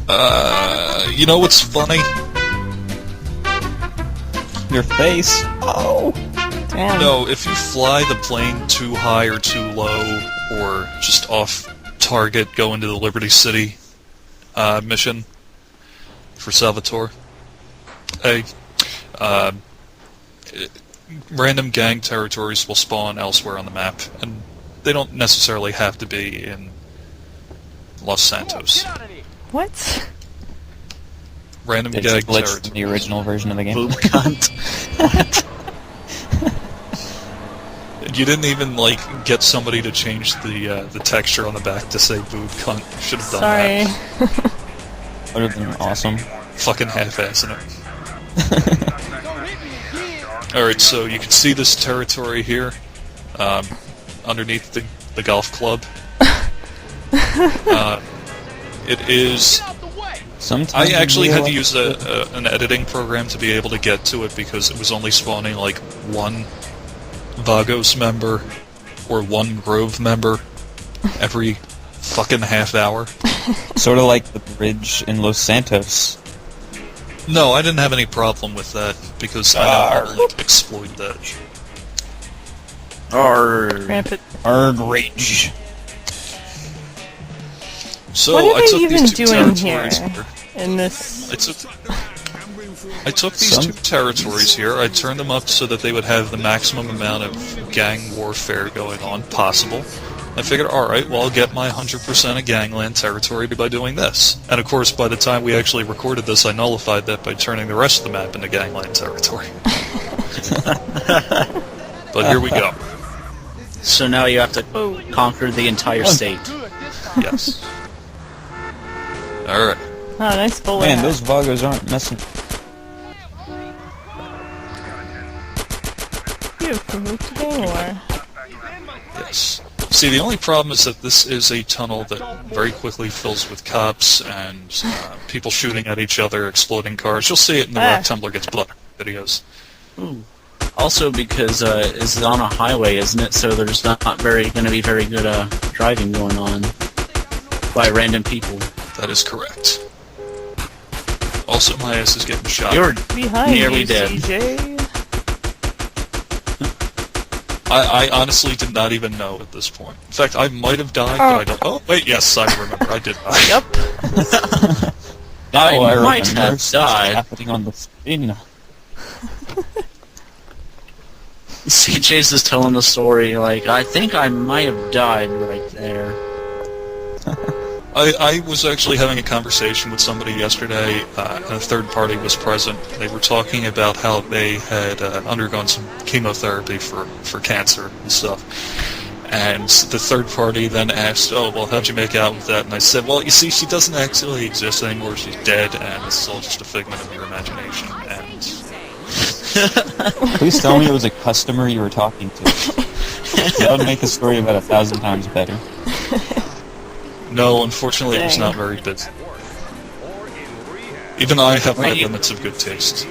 You know what's funny? Your face. Oh. Damn. No, if you fly the plane too high or too low, or just off target, go into the Liberty City mission for Salvatore. Random gang territories will spawn elsewhere on the map, and they don't necessarily have to be in Los Santos. What? Random It's gang glitched territories. in the original version of the game. Boob cunt. What? You didn't even, like, get somebody to change the texture on the back to say boob cunt. Should have done Sorry. that. Would have been awesome. Fucking half-assing it. Alright, so you can see this territory here, underneath the golf club. It is... Sometimes I actually had to use an editing program to be able to get to it because it was only spawning like one Vagos member or one Grove member every fucking half hour. Sort of like the bridge in Los Santos. No, I didn't have any problem with that because I know how to like, exploit that. Rampant. Arg rage. So What are I they took even these two doing here? territories. In this... I took these two territories here, I turned them up so that they would have the maximum amount of gang warfare going on possible. I figured, alright, well I'll get my 100% of gangland territory by doing this. And of course, by the time we actually recorded this, I nullified that by turning the rest of the map into gangland territory. But here we go. So now you have to conquer the entire state. Yes. Alright. Oh, nice bowler Man, hat. those Vagos aren't messing. You can move to Bangalore. Yes. See, the only problem is that this is a tunnel that very quickly fills with cops and people shooting at each other, exploding cars. You'll see it in the Rock Tumbler Gets Blood videos. Ooh. Also because it's on a highway, isn't it? So there's not going to be very good driving going on by random people. That is correct. Also, my ass is getting shot. You're Behind nearly you, dead. CJ. I honestly did not even know at this point. In fact, I might have died, but I don't... Oh, wait, yes, I remember. I did die. Yep. I remember. might have It's died. happening on the screen. CJ's just telling the story, like, I think I might have died right there. I was actually having a conversation with somebody yesterday, and a third party was present. They were talking about how they had undergone some chemotherapy for cancer and stuff. And the third party then asked, oh, well, how'd you make out with that? And I said, well, you see, she doesn't actually exist anymore. She's dead, and this is all just a figment of your imagination. And Please tell me it was a customer you were talking to. That would make the story about 1,000 times better. no, unfortunately, it was not very good. Even I have my Where you- limits of good taste.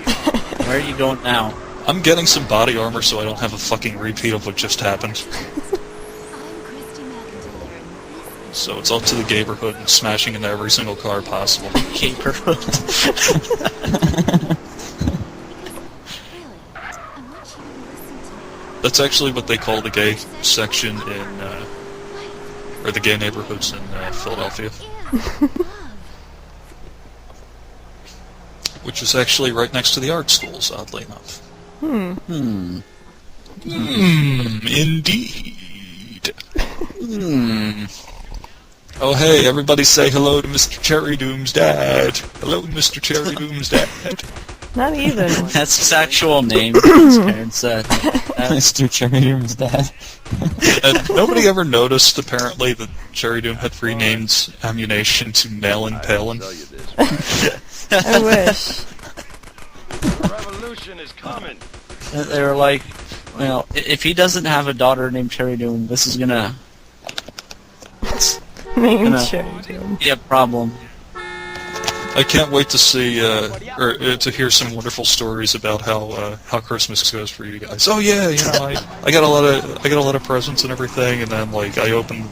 Where are you going now? I'm getting some body armor so I don't have a fucking repeat of what just happened. So it's up to the neighborhood and smashing into every single car possible. Neighborhood. That's actually what they call the gay section in, or the gay neighborhoods in Philadelphia. Which is actually right next to the art schools, oddly enough. Indeed. Oh, hey, everybody say hello to Mr. Cherry Doom's dad. Hello, Mr. Cherry Doom's dad. Not even. That's his actual name. His parents said. Mr. Cherry Doom's dad. And nobody ever noticed, apparently, that Cherry Doom had renamed ammunition to Nailin' Palin. I wish. Revolution is coming. They were like, well, if he doesn't have a daughter named Cherry Doom, this is gonna Name Gonna- Cherry Doom. be a problem. I can't wait to see to hear some wonderful stories about how Christmas goes for you guys. Oh yeah, I got a lot of presents and everything, and then like I opened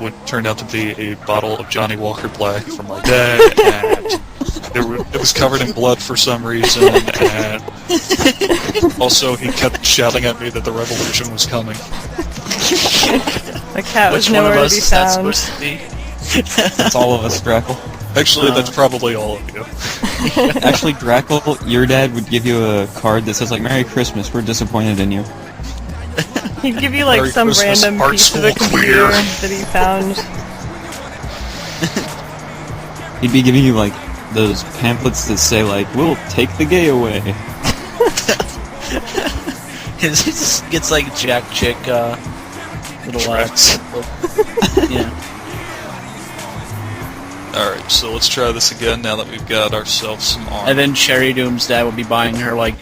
what turned out to be a bottle of Johnny Walker Black from my dad, and it was covered in blood for some reason, and also he kept shouting at me that the revolution was coming. The cat was Which one of nowhere to be us is that found. supposed to be? That's all of us, Drackle. Actually, that's probably all of you. Actually, Drackle, your dad would give you a card that says like "Merry Christmas, we're disappointed in you." He'd give you like Merry some Christmas, random art piece of the school computer queer. that he found. He'd be giving you like those pamphlets that say like "We'll take the gay away." He just gets like Jack Chick, little Tracks. yeah. Alright, so let's try this again now that we've got ourselves some armor. And then Cherry Doom's dad would be buying her like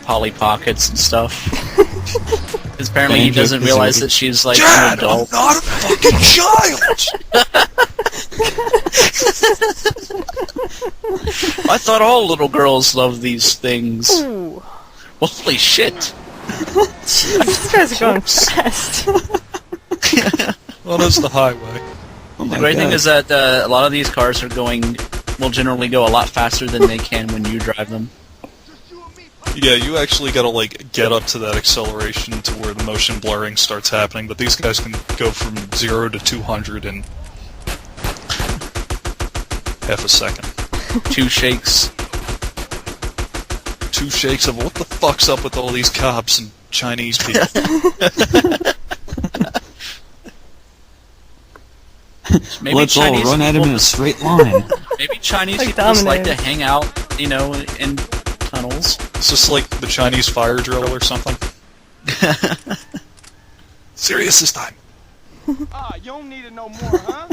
Polly Pockets and stuff. Because apparently he Banjo doesn't realize Kazooie. that she's like an Dad, I'm adult. not a fucking child! I thought all little girls love these things. Ooh. Well, holy shit! These guys are going fast. Well, that's the highway. Oh The my great thing God. is that a lot of these cars will generally go a lot faster than they can when you drive them. Yeah, you actually gotta, like, get up to that acceleration to where the motion blurring starts happening, but these guys can go from 0 to 200 in half a second. 2 shakes. 2 shakes of what the fuck's up with all these cops and Chinese people. Maybe Let's all Chinese run at him people in a just- straight line. Maybe Chinese Like people just like to Domino's. hang out, in tunnels. It's just like the Chinese fire drill or something. Serious this time. You don't need to know more, huh?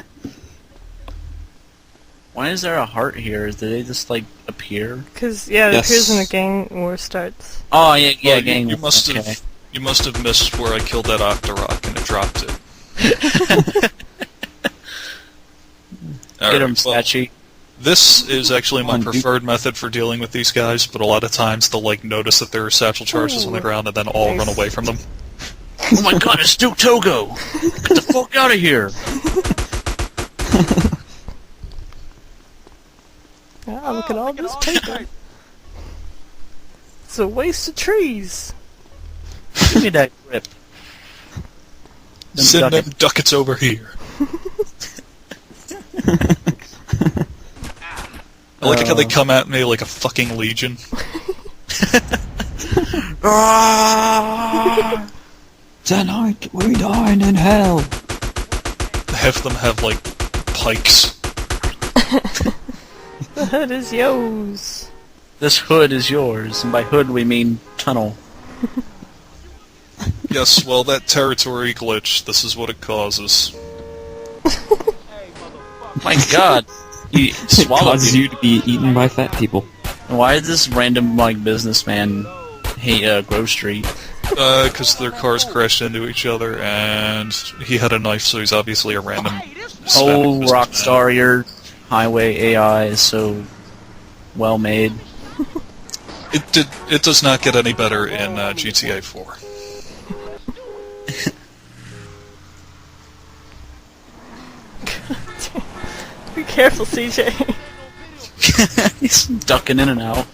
Why is there a heart here? Do they just like appear? Because, yeah, it Yes. appears when the gang war starts. Oh yeah, yeah, Well, gang. You must okay. have. You must have missed where I killed that Octorok and it dropped it. Get him, Alright, well, Statue. this is actually my Come on, preferred method for dealing with these guys, but a lot of times they'll like notice that there are satchel charges on the Ooh. ground and then all Nice. run away from them. Oh my god, it's Duke Togo! Get the fuck out of here! Ah, look at all this paper. It's a waste of trees. Give me that grip. Them Send duck them it. ducats over here. I like how they come at me like a fucking legion. Tonight we dine in hell. Half of them have like pikes. The hood is yours. This hood is yours, and by hood we mean tunnel. Yes, well, that territory glitch, this is what it causes. My god! You It swallowed causes you to be eaten by fat people. Why did this random, like, businessman hate Grove Street? Because their cars crashed into each other, and he had a knife, so he's obviously a random. Oh, Hispanic Rockstar, your highway AI is so well made. businessman. It does not get any better in GTA 4. Be careful, CJ. He's ducking in and out.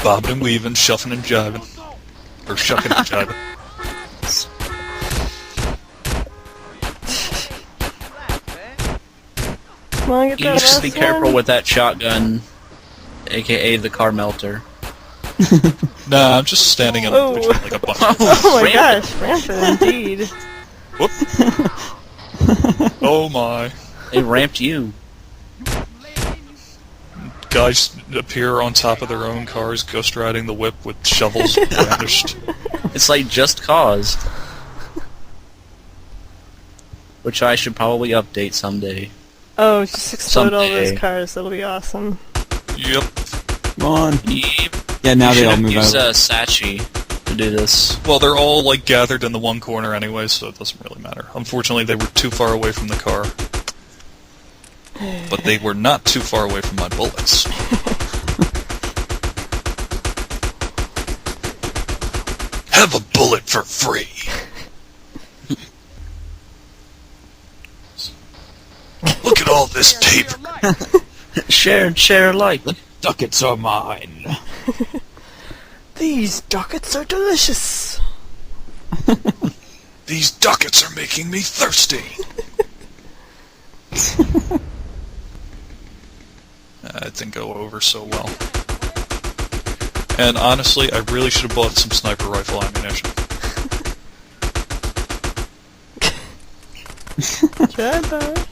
Bobbing and weaving, shuffling and jiving. Or shucking and jiving. Come on, get You that just be last careful one. with that shotgun, aka the car melter. Nah, I'm just standing in Oh. between like a bunch. Oh my Rampant. gosh, rampant indeed. Whoop. Oh my. They ramped you. Guys appear on top of their own cars, ghost riding the whip with shovels brandished. It's like Just Cause. Which I should probably update someday. Oh, just explode all Someday. those cars. That'll be awesome. Yep. Come on. Yep. Yeah, now You they should all have move used out. Sachi to do this. Well, they're all like gathered in the one corner anyway, so it doesn't really matter. Unfortunately, they were too far away from the car. but they were not too far away from my bullets. Have a bullet for free! Look at all this paper! Share and share alike. Ducats are mine. These ducats are delicious. These ducats are making me thirsty! That didn't go over so well. And honestly, I really should have bought some sniper rifle ammunition. Jedi.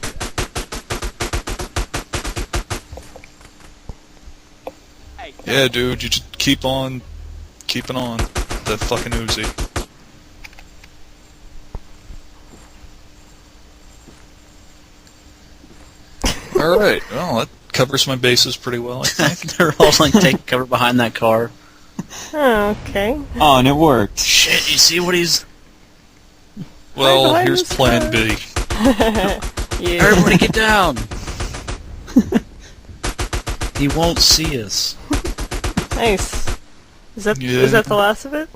Yeah, dude, you just keep on keeping on that fucking Uzi. Alright, well, that covers my bases pretty well, I think. They're all like taking cover behind that car. Oh, okay. Oh, and it worked. Shit, you see what he's... Well, behind here's this plan car. B. Yeah. Everybody get down! He won't see us. Nice. Is that Yeah. is that the last of it?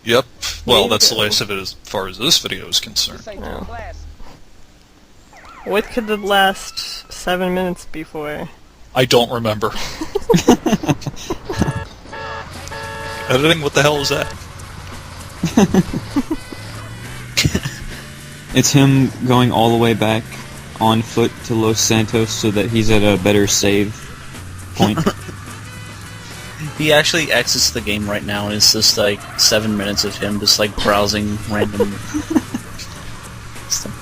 Yep. Well, Yeah. that's the last of it as far as this video is concerned. This ain't No. no class. What could the last 7 minutes be for? I don't remember. Editing? What the hell is that? It's him going all the way back on foot to Los Santos so that he's at a better save point. He actually exits the game right now, and it's just like 7 minutes of him just like browsing random stuff.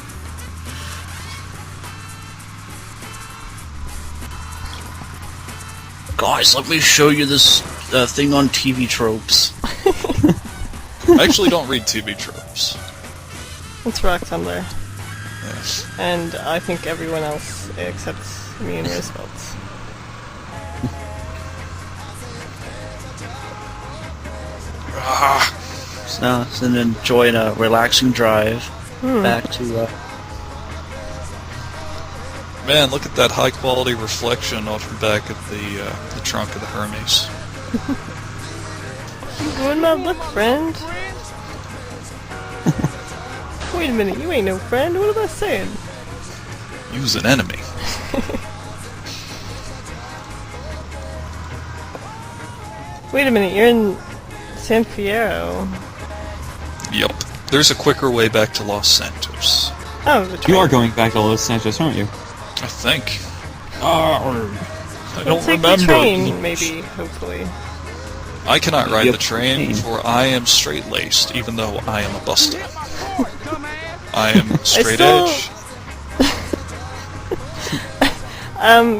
Guys, let me show you this thing on TV tropes. I actually don't read TV tropes. It's Rock Tumblr. Yes. And I think everyone else except me and Roosevelt. So enjoying a relaxing drive back to. Man, look at that high quality reflection off the back of the trunk of the Hermes. Ruin my look, friend. Wait a minute, you ain't no friend. What am I saying? Use an enemy. Wait a minute, you're in San Fierro. Yup. There's a quicker way back to Los Santos. Oh, the train. You are going back to Los Santos, aren't you? I think. I We'll don't take remember. the train, maybe, hopefully. I cannot ride Yep. the train, for I am straight-laced, even though I am a buster. I am straight still- edge.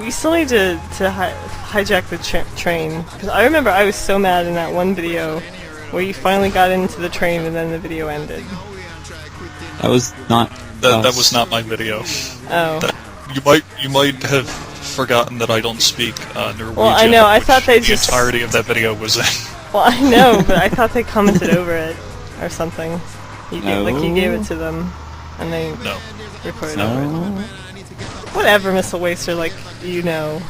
You still need to hijack the train. Because I remember I was so mad in that one video where you finally got into the train and then the video ended. That was not. That us. was not my video. Oh. You might have forgotten that I don't speak Norwegian. Well, I know, I which thought they the just- entirety of that video was in. Well, I know, but I thought they commented over it or something. You like you No. gave it to them and they No. recorded over it. No. Whatever, Missile Waster, like, you know.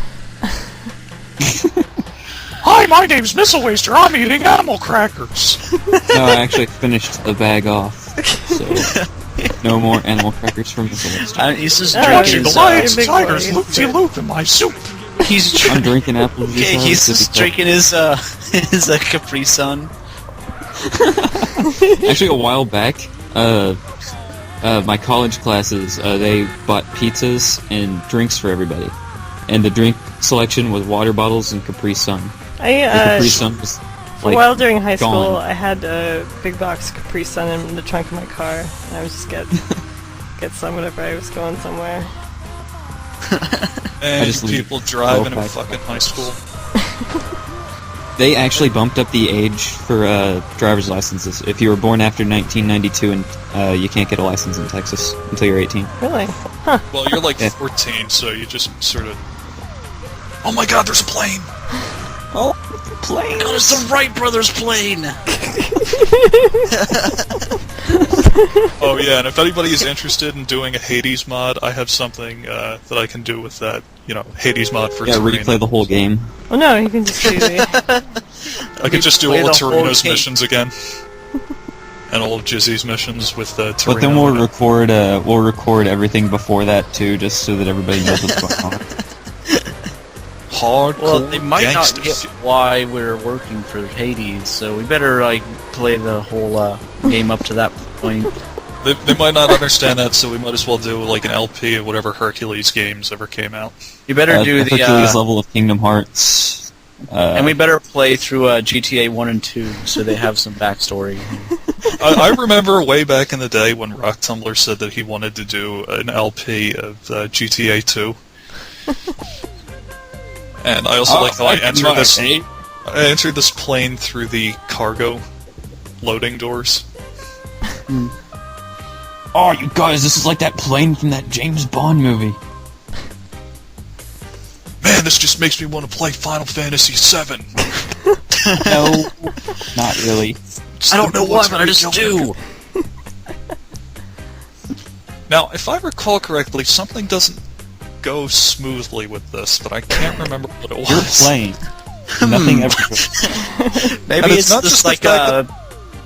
Hi, my name's Missile Waster. I'm eating animal crackers. No, I actually finished the bag off. So, no more animal crackers from Missile Waster. He's just Oh, drinking you're his. the lions, big tigers, boy. loop in my soup. He's I'm drinking apple juice. okay, out of he's the just sippy cup. drinking his Capri Sun. Actually, a while back, my college classes, they bought pizzas and drinks for everybody. And the drink selection was water bottles and Capri Sun. The Capri Sun was, For a while during high school, gone. I had a big box Capri Sun in the trunk of my car, and I would just get some whenever I was going somewhere. And just leave people driving in 12 fucking high school. They actually bumped up the age for driver's licenses. If you were born after 1992, and you can't get a license in Texas until you're 18. Really? Huh. Well, you're like Yeah. 14, so you just sort of... Oh my god, there's a plane! Oh, plane! God, it's the Wright Brothers plane! Oh yeah, and if anybody is interested in doing a Hades mod, I have something that I can do with that. Hades mod for Torino. Replay the whole game. Oh no, you can just do the... I could just do Play all of the whole Torino's game. missions again. And all of Jizzy's missions with Torino. But then we'll record everything before that too, just so that everybody knows what's going on. Hardcore Well, they might not gangsters. get why we're working for Hades, so we better, play the whole, game up to that point. They might not understand that, so we might as well do, an LP of whatever Hercules games ever came out. You better do the, Hercules level of Kingdom Hearts. and we better play through, GTA 1 and 2, so they have some backstory. I remember way back in the day when Rock Tumbler said that he wanted to do an LP of GTA 2. And I also like how I entered this plane through the cargo loading doors. Oh, you guys, this is like that plane from that James Bond movie. Man, this just makes me want to play Final Fantasy VII. No, not really. I don't know why, but I just do! Now, if I recall correctly, something doesn't go smoothly with this, but I can't remember what it was. You're playing. Nothing ever goes. Maybe And it's not just the fact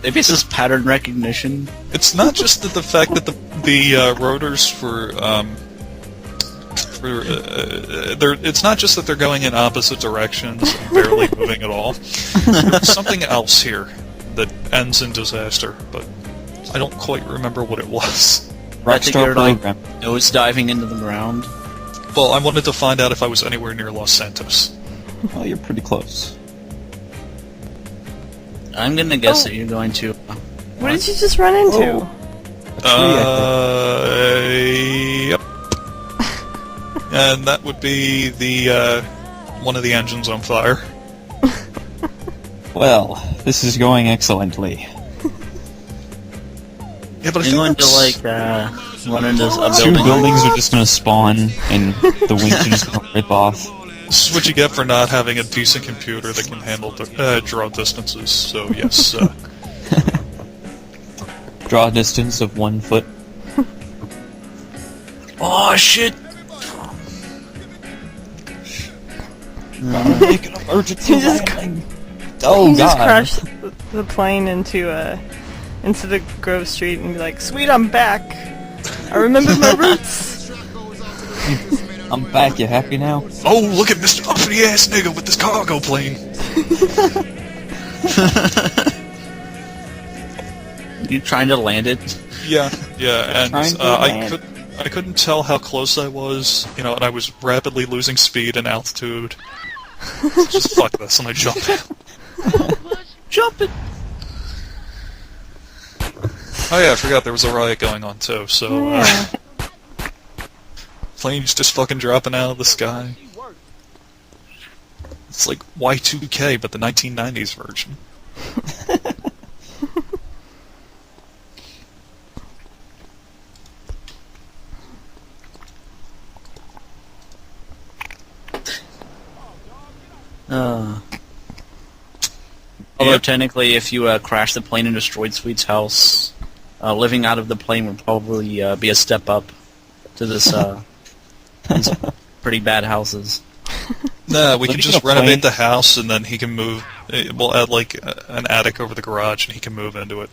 maybe it's just pattern recognition. It's not just that the fact that the rotors it's not just that they're going in opposite directions and barely moving at all. There's something else here that ends in disaster, but I don't quite remember what it was. I think Rockstar you're program. nose diving into the ground. Well, I wanted to find out if I was anywhere near Los Santos. Well, you're pretty close. I'm gonna guess that you're going to. What did you just run into? Yep. And that would be the one of the engines on fire. Well, this is going excellently. Yeah, but I You're think going to that's... run into a Two building. buildings are just gonna spawn, and the wings are just gonna rip off. This is what you get for not having a decent computer that can handle draw distances. So yes, Draw a distance of 1 foot. Oh shit! Make an emergency You just landing. Oh you just god. crash the plane into the Grove Street and be like, "Sweet, I'm back. I remembered my roots." I'm back, you happy now? oh look at Mr. Uppity ass nigga with this cargo plane. You trying to land it? Yeah, and Trying to land. I couldn't tell how close I was, and I was rapidly losing speed and altitude. Just fuck this, and I jumped out. Jump it! Oh yeah, I forgot there was a riot going on too. So Yeah. planes just fucking dropping out of the sky. It's like Y2K, but the 1990s version. Although Yep. technically, if you crash the plane and destroyed Sweet's house, living out of the plane would probably be a step up to this these pretty bad houses. Nah, we can Living just in a plane- renovate the house, and then he can move. We'll add like an attic over the garage, and he can move into it.